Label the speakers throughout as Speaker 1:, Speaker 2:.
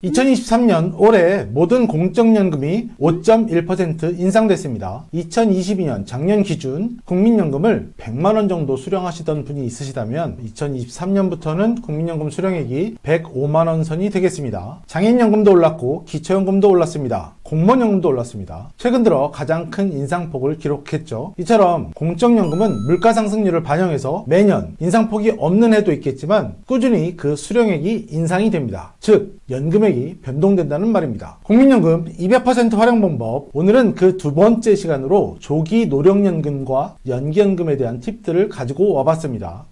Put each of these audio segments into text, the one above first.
Speaker 1: 2023년 올해 모든 공적연금이 5.1% 인상됐습니다. 2022년 작년 기준 국민연금을 100만원 정도 수령하시던 분이 있으시다면 2023년부터는 국민연금 수령액이 105만원 선이 되겠습니다. 장애인연금도 올랐고 기초연금도 올랐습니다. 공무원연금도 올랐습니다. 최근 들어 가장 큰 인상폭을 기록했죠. 이처럼 공적연금은 물가상승률을 반영해서 매년 인상폭이 없는 해도 있겠지만 꾸준히 그 수령액이 인상이 됩니다. 즉 연금액이 변동된다는 말입니다. 국민연금 200% 활용 방법, 오늘은 그 두 번째 시간으로 조기 노령연금과 연기연금에 대한 팁들을 가지고 와봤습니다.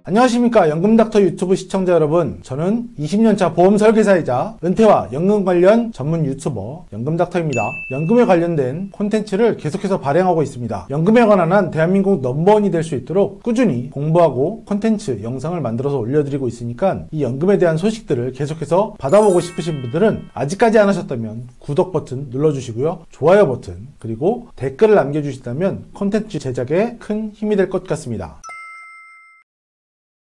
Speaker 1: 안녕하십니까, 연금닥터 유튜브 시청자 여러분. 저는 20년차 보험 설계사이자 은퇴와 연금 관련 전문 유튜버 연금닥터입니다. 연금에 관련된 콘텐츠를 계속해서 발행하고 있습니다. 연금에 관한 대한민국 넘버원이 될 수 있도록 꾸준히 공부하고 콘텐츠 영상을 만들어서 올려드리고 있으니까 이 연금에 대한 소식들을 계속해서 받아보고 싶으신 분들은 아직까지 안 하셨다면 구독 버튼 눌러주시고요, 좋아요 버튼, 그리고 댓글을 남겨주시다면 콘텐츠 제작에 큰 힘이 될 것 같습니다.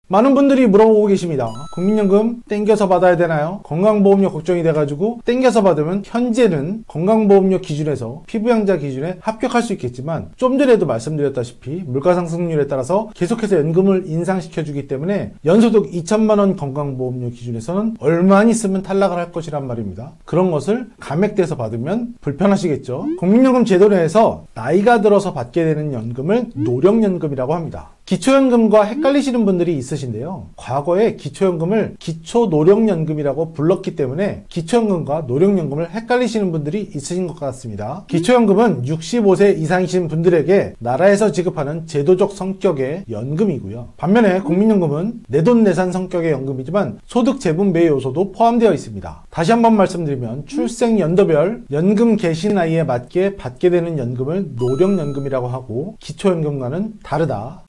Speaker 1: 많은 분들이 물어보고 계십니다. 국민연금 땡겨서 받아야 되나요? 건강보험료 걱정이 돼가지고 땡겨서 받으면 현재는 건강보험료 기준에서 피부양자 기준에 합격할 수 있겠지만 좀 전에도 말씀드렸다시피 물가상승률에 따라서 계속해서 연금을 인상시켜주기 때문에 연소득 2천만원 건강보험료 기준에서는 얼마나 있으면 탈락을 할 것이란 말입니다. 그런 것을 감액돼서 받으면 불편하시겠죠. 국민연금 제도 내에서 나이가 들어서 받게 되는 연금을 노령연금이라고 합니다. 기초연금과 헷갈리시는 분들이 있으신데요. 과거에 기초연금을 기초노령연금이라고 불렀기 때문에 기초연금과 노령연금을 헷갈리시는 분들이 있으신 것 같습니다. 기초연금은 65세 이상이신 분들에게 나라에서 지급하는 제도적 성격의 연금이고요. 반면에 국민연금은 내돈내산 성격의 연금이지만 소득 재분배 요소도 포함되어 있습니다. 다시 한번 말씀드리면 출생연도별 연금 개시 나이에 맞게 받게 되는 연금을 노령연금이라고 하고 기초연금과는 다르다.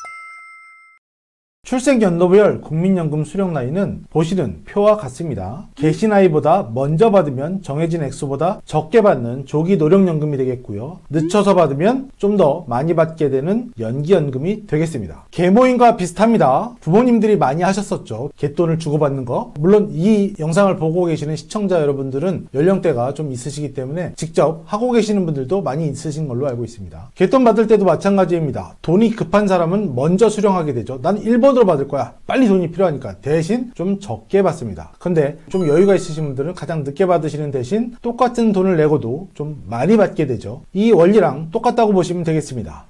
Speaker 1: 출생연도별 국민연금 수령 나이는 보시는 표와 같습니다. 개시 나이보다 먼저 받으면 정해진 액수보다 적게 받는 조기 노령연금이 되겠고요. 늦춰서 받으면 좀 더 많이 받게 되는 연기연금이 되겠습니다. 계모임과 비슷합니다. 부모님들이 많이 하셨었죠. 갯돈을 주고받는 거. 물론 이 영상을 보고 계시는 시청자 여러분들은 연령대가 좀 있으시기 때문에 직접 하고 계시는 분들도 많이 있으신 걸로 알고 있습니다. 갯돈 받을 때도 마찬가지입니다. 돈이 급한 사람은 먼저 수령하게 되죠. 난 1번으로 받을 거야. 빨리 돈이 필요하니까. 대신 좀 적게 받습니다. 근데 좀 여유가 있으신 분들은 가장 늦게 받으시는 대신 똑같은 돈을 내고도 좀 많이 받게 되죠. 이 원리랑 똑같다고 보시면 되겠습니다.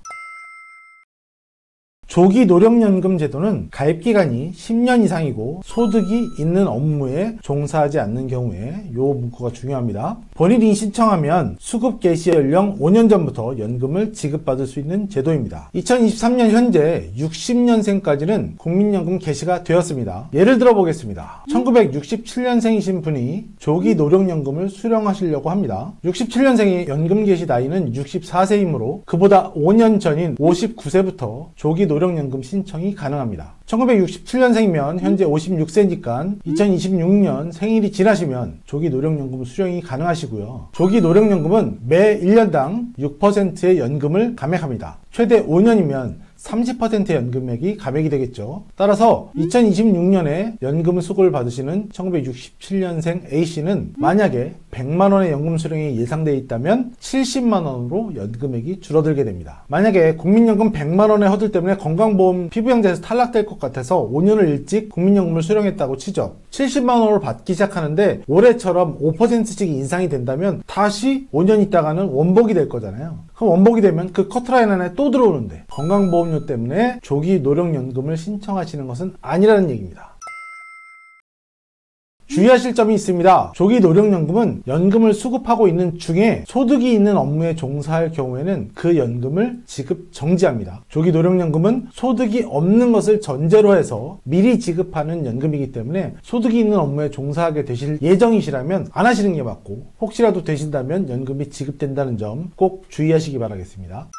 Speaker 1: 조기 노령연금 제도는 가입기간이 10년 이상이고 소득이 있는 업무에 종사하지 않는 경우에 이 문구가 중요합니다. 본인이 신청하면 수급 개시 연령 5년 전부터 연금을 지급받을 수 있는 제도입니다. 2023년 현재 60년생까지는 국민연금 개시가 되었습니다. 예를 들어 보겠습니다. 1967년생이신 분이 조기 노령연금을 수령하시려고 합니다. 67년생의 연금 개시 나이는 64세이므로 그보다 5년 전인 59세부터 조기 노령연금 신청이 가능합니다. 1967년생이면 현재 56세니까 2026년 생일이 지나시면 조기 노령연금 수령이 가능하시고요. 조기 노령연금은 매 1년당 6%의 연금을 감액합니다. 최대 5년이면 30%의 연금액이 감액이 되겠죠. 따라서 2026년에 연금 수급을 받으시는 1967년생 A씨는 만약에 100만원의 연금 수령이 예상되어 있다면 70만원으로 연금액이 줄어들게 됩니다. 만약에 국민연금 100만원의 허들 때문에 건강보험 피부양자에서 탈락될 것 같아서 5년을 일찍 국민연금을 수령했다고 치죠. 70만원으로 받기 시작하는데 올해처럼 5%씩 인상이 된다면 다시 5년 있다가는 원복이 될 거잖아요. 그럼 원복이 되면 그 커트라인 안에 또 들어오는데 건강보험료 때문에 조기 노령연금을 신청하시는 것은 아니라는 얘기입니다. 주의하실 점이 있습니다. 조기 노령연금은 연금을 수급하고 있는 중에 소득이 있는 업무에 종사할 경우에는 그 연금을 지급 정지합니다. 조기 노령연금은 소득이 없는 것을 전제로 해서 미리 지급하는 연금이기 때문에 소득이 있는 업무에 종사하게 되실 예정이시라면 안 하시는 게 맞고, 혹시라도 되신다면 연금이 지급된다는 점 꼭 주의하시기 바라겠습니다.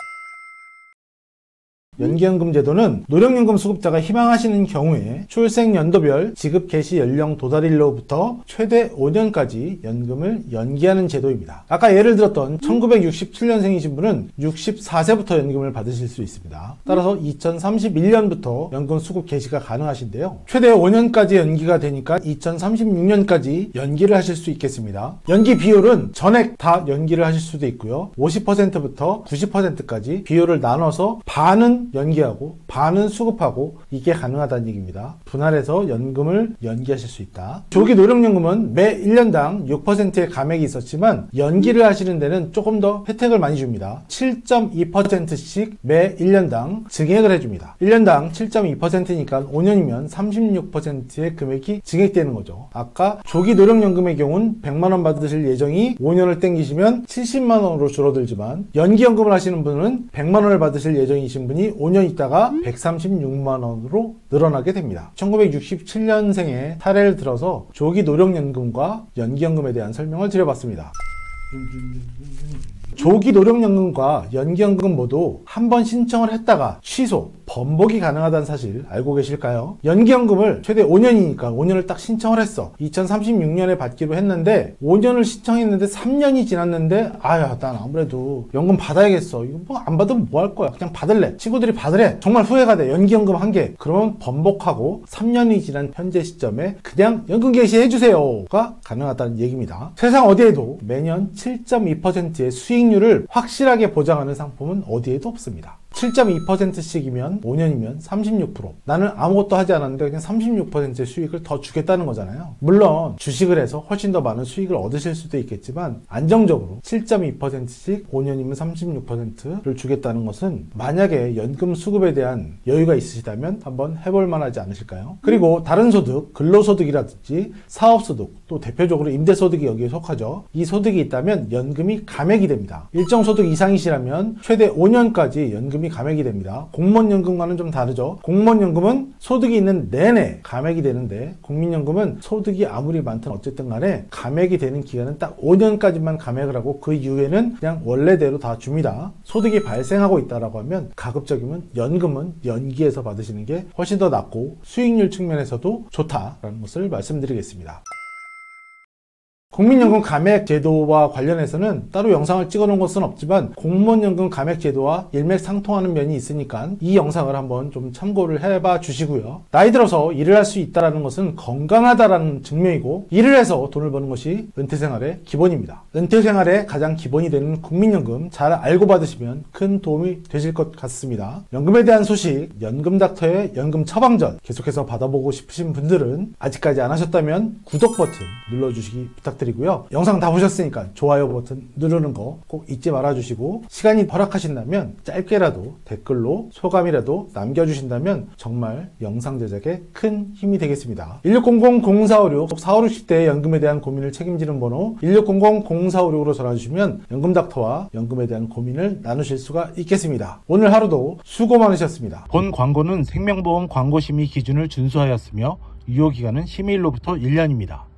Speaker 1: 연기연금 제도는 노령연금 수급자가 희망하시는 경우에 출생연도별 지급 개시 연령 도달일로부터 최대 5년까지 연금을 연기하는 제도입니다. 아까 예를 들었던 1967년생이신 분은 64세부터 연금을 받으실 수 있습니다. 따라서 2031년부터 연금 수급 개시가 가능하신데요. 최대 5년까지 연기가 되니까 2036년까지 연기를 하실 수 있겠습니다. 연기 비율은 전액 다 연기를 하실 수도 있고요. 50%부터 90%까지 비율을 나눠서 반은 연기하고 반은 수급하고 이게 가능하다는 얘기입니다. 분할해서 연금을 연기하실 수 있다. 조기 노령연금은 매 1년당 6%의 감액이 있었지만 연기를 하시는 데는 조금 더 혜택을 많이 줍니다. 7.2%씩 매 1년당 증액을 해줍니다. 1년당 7.2%니까 5년이면 36%의 금액이 증액되는 거죠. 아까 조기 노령연금의 경우는 100만원 받으실 예정이 5년을 땡기시면 70만원으로 줄어들지만 연기연금을 하시는 분은 100만원을 받으실 예정이신 분이 5년 있다가 136만원으로 늘어나게 됩니다. 1967년생의 사례를 들어서 조기 노령연금과 연기연금에 대한 설명을 드려봤습니다. 조기 노령연금과 연기연금 모두 한 번 신청을 했다가 취소, 번복이 가능하다는 사실 알고 계실까요? 연기연금을 최대 5년이니까 5년을 딱 신청을 했어. 2036년에 받기로 했는데 5년을 신청했는데 3년이 지났는데 난 아무래도 연금 받아야겠어. 이거 뭐 안 받으면 뭐 할 거야. 그냥 받을래. 친구들이 받으래. 정말 후회가 돼. 연기연금 한 개. 그러면 번복하고 3년이 지난 현재 시점에 그냥 연금 개시해주세요가 가능하다는 얘기입니다. 세상 어디에도 매년 7.2%의 수익률을 확실하게 보장하는 상품은 어디에도 없습니다. 7.2%씩이면 5년이면 36%. 나는 아무것도 하지 않았는데 그냥 36%의 수익을 더 주겠다는 거잖아요. 물론 주식을 해서 훨씬 더 많은 수익을 얻으실 수도 있겠지만 안정적으로 7.2%씩 5년이면 36%를 주겠다는 것은 만약에 연금 수급에 대한 여유가 있으시다면 한번 해볼 만하지 않으실까요? 그리고 다른 소득, 근로소득이라든지 사업소득, 또 대표적으로 임대소득이 여기에 속하죠. 이 소득이 있다면 연금이 감액이 됩니다. 일정 소득 이상이시라면 최대 5년까지 연금이 감액이 됩니다. 공무원연금과는 좀 다르죠. 공무원연금은 소득이 있는 내내 감액이 되는데 국민연금은 소득이 아무리 많든 어쨌든 간에 감액이 되는 기간은 딱 5년까지만 감액을 하고 그 이후에는 그냥 원래대로 다 줍니다. 소득이 발생하고 있다라고 하면 가급적이면 연금은 연기해서 받으시는 게 훨씬 더 낫고 수익률 측면에서도 좋다라는 것을 말씀드리겠습니다. 국민연금 감액 제도와 관련해서는 따로 영상을 찍어 놓은 것은 없지만 공무원연금 감액 제도와 일맥상통하는 면이 있으니까 이 영상을 한번 좀 참고를 해봐 주시고요. 나이 들어서 일을 할 수 있다는 것은 건강하다라는 증명이고 일을 해서 돈을 버는 것이 은퇴생활의 기본입니다. 은퇴생활의 가장 기본이 되는 국민연금 잘 알고 받으시면 큰 도움이 되실 것 같습니다. 연금에 대한 소식, 연금닥터의 연금 처방전 계속해서 받아보고 싶으신 분들은 아직까지 안 하셨다면 구독 버튼 눌러주시기 부탁드립니다. 영상 다 보셨으니까 좋아요 버튼 누르는 거 꼭 잊지 말아 주시고 시간이 허락하신다면 짧게라도 댓글로 소감이라도 남겨주신다면 정말 영상 제작에 큰 힘이 되겠습니다. 1600-0456 4560대의 연금에 대한 고민을 책임지는 번호 1600-0456으로 전화주시면 연금닥터와 연금에 대한 고민을 나누실 수가 있겠습니다. 오늘 하루도 수고 많으셨습니다. 본 광고는 생명보험 광고심의 기준을 준수하였으며 유효기간은 심의일로부터 1년입니다.